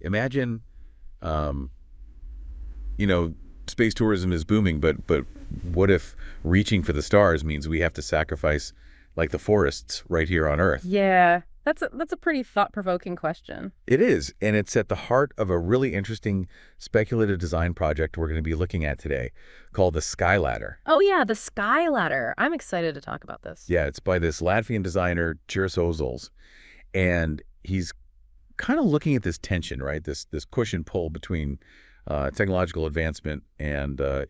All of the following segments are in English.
Imagine, um, you know, space tourism is booming, but what if reaching for the stars means we have to sacrifice like the forests right here on Earth? Yeah, that's a pretty thought-provoking question. It is, and it's at the heart of a really interesting speculative design project we're going to be looking at today called the Sky Ladder. Oh yeah, the sky ladder. I'm excited to talk about this. Yeah, it's by this Latvian designer, Juris Ozols, and he's kind of looking at this tension, right? This push and pull between technological advancement and the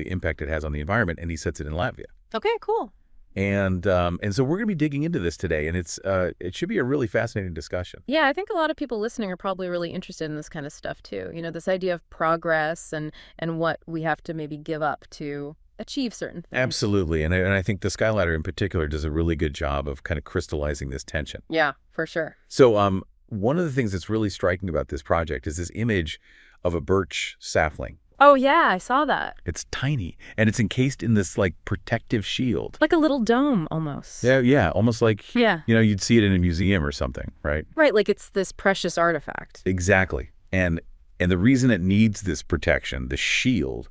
impact it has on the environment, and he sets it in Latvia. Okay, cool. And so we're going to be digging into this today, and it should be a really fascinating discussion. Yeah, I think a lot of people listening are probably really interested in this kind of stuff too. This idea of progress and what we have to maybe give up to achieve certain things. Absolutely, and I think the Sky Ladder in particular does a really good job of kind of crystallizing this tension. Yeah, for sure. So one of the things that's really striking about this project is this image of a birch sapling. Oh yeah, I saw that. It's tiny, and it's encased in this like protective shield. Like a little dome almost. Yeah, almost like Yeah. You'd see it in a museum or something, right? Right, like it's this precious artifact. Exactly. And the reason it needs this protection, the shield,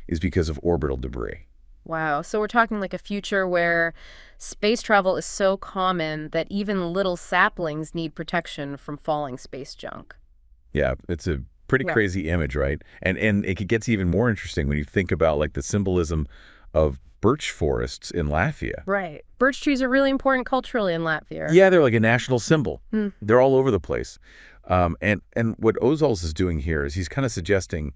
is because of orbital debris. Wow. So we're talking like a future where space travel is so common that even little saplings need protection from falling space junk. Yeah, it's a pretty Yeah. crazy image, right? And it gets even more interesting when you think about like the symbolism of birch forests in Latvia. Right. Birch trees are really important culturally in Latvia. Yeah, they're like a national symbol. Hmm. They're all over the place. And what Ozols is doing here is he's kind of suggesting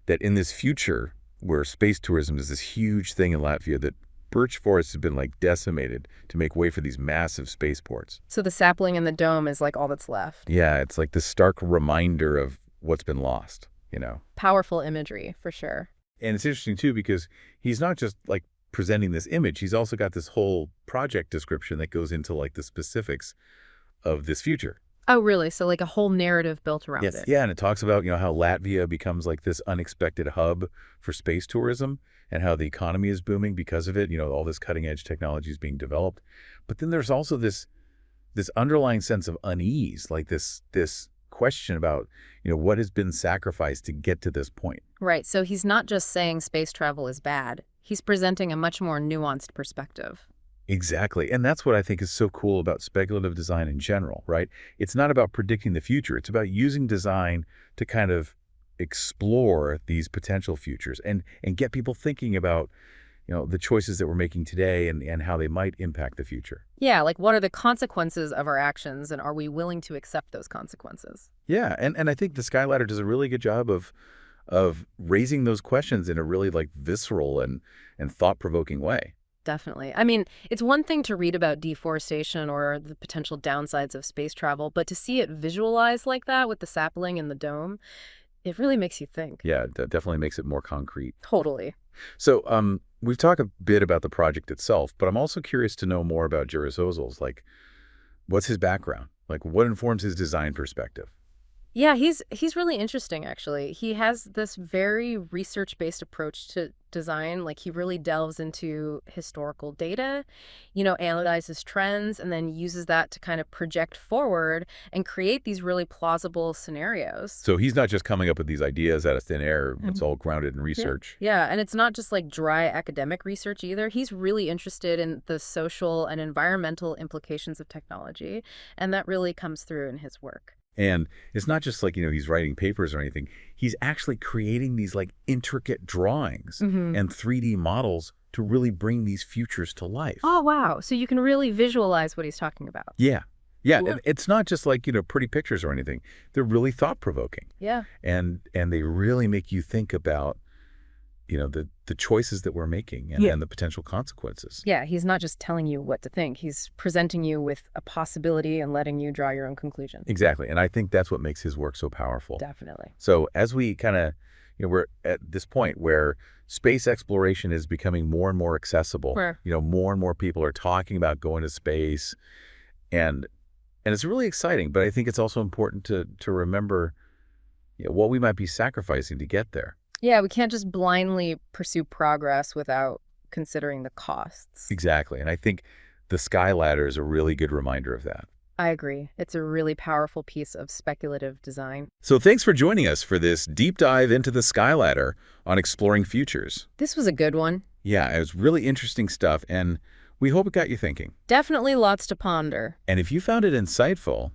that in this future where space tourism is this huge thing in Latvia, that birch forests have been like decimated to make way for these massive spaceports. So the sapling and the dome is like all that's left. Yeah, it's like this stark reminder of what's been lost, Powerful imagery, for sure. And it's interesting too because he's not just like presenting this image, he's also got this whole project description that goes into like the specifics of this future. Oh, really? So like a whole narrative built around Yes, it. yeah, and it talks about, how Latvia becomes like this unexpected hub for space tourism and how the economy is booming because of it, all this cutting edge technology is being developed. But then there's also this underlying sense of unease, like this question about, what has been sacrificed to get to this point. Right. So he's not just saying space travel is bad. He's presenting a much more nuanced perspective. Exactly. And that's what I think is so cool about speculative design in general, right? It's not about predicting the future. It's about using design to kind of explore these potential futures and get people thinking about, the choices that we're making today and how they might impact the future. Yeah, like what are the consequences of our actions and are we willing to accept those consequences? Yeah, and I think the Sky Ladder does a really good job of raising those questions in a really like visceral and thought-provoking way. Definitely. I mean, it's one thing to read about deforestation or the potential downsides of space travel, but to see it visualized like that with the sapling and the dome, it really makes you think. Yeah, that definitely makes it more concrete. Totally. So we've talked a bit about the project itself, but I'm also curious to know more about Juris Ozols. Like, what's his background? Like, what informs his design perspective? Yeah, he's really interesting, actually. He has this very research-based approach to design. Like, he really delves into historical data, analyzes trends, and then uses that to kind of project forward and create these really plausible scenarios. So he's not just coming up with these ideas out of thin air. It's all grounded in research. Yeah, and it's not just like dry academic research either. He's really interested in the social and environmental implications of technology, and that really comes through in his work. And it's not just like, he's writing papers or anything. He's actually creating these like intricate drawings and 3D models to really bring these futures to life. Oh, wow. So you can really visualize what he's talking about. Yeah. Yeah. Cool. And it's not just like, pretty pictures or anything. They're really thought-provoking. Yeah. And they really make you think about, the choices that we're making and the potential consequences. Yeah, he's not just telling you what to think. He's presenting you with a possibility and letting you draw your own conclusion. Exactly. And I think that's what makes his work so powerful. Definitely. So as we kind of, we're at this point where space exploration is becoming more and more accessible. Sure. More and more people are talking about going to space. And it's really exciting. But I think it's also important to remember what we might be sacrificing to get there. Yeah, we can't just blindly pursue progress without considering the costs. Exactly. And I think the Sky Ladder is a really good reminder of that. I agree. It's a really powerful piece of speculative design. So thanks for joining us for this deep dive into the sky ladder on exploring futures. This was a good one. Yeah, it was really interesting stuff, and we hope it got you thinking. Definitely lots to ponder. And if you found it insightful,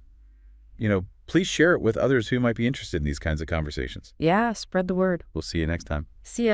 please share it with others who might be interested in these kinds of conversations. Yeah, spread the word. We'll see you next time. See ya.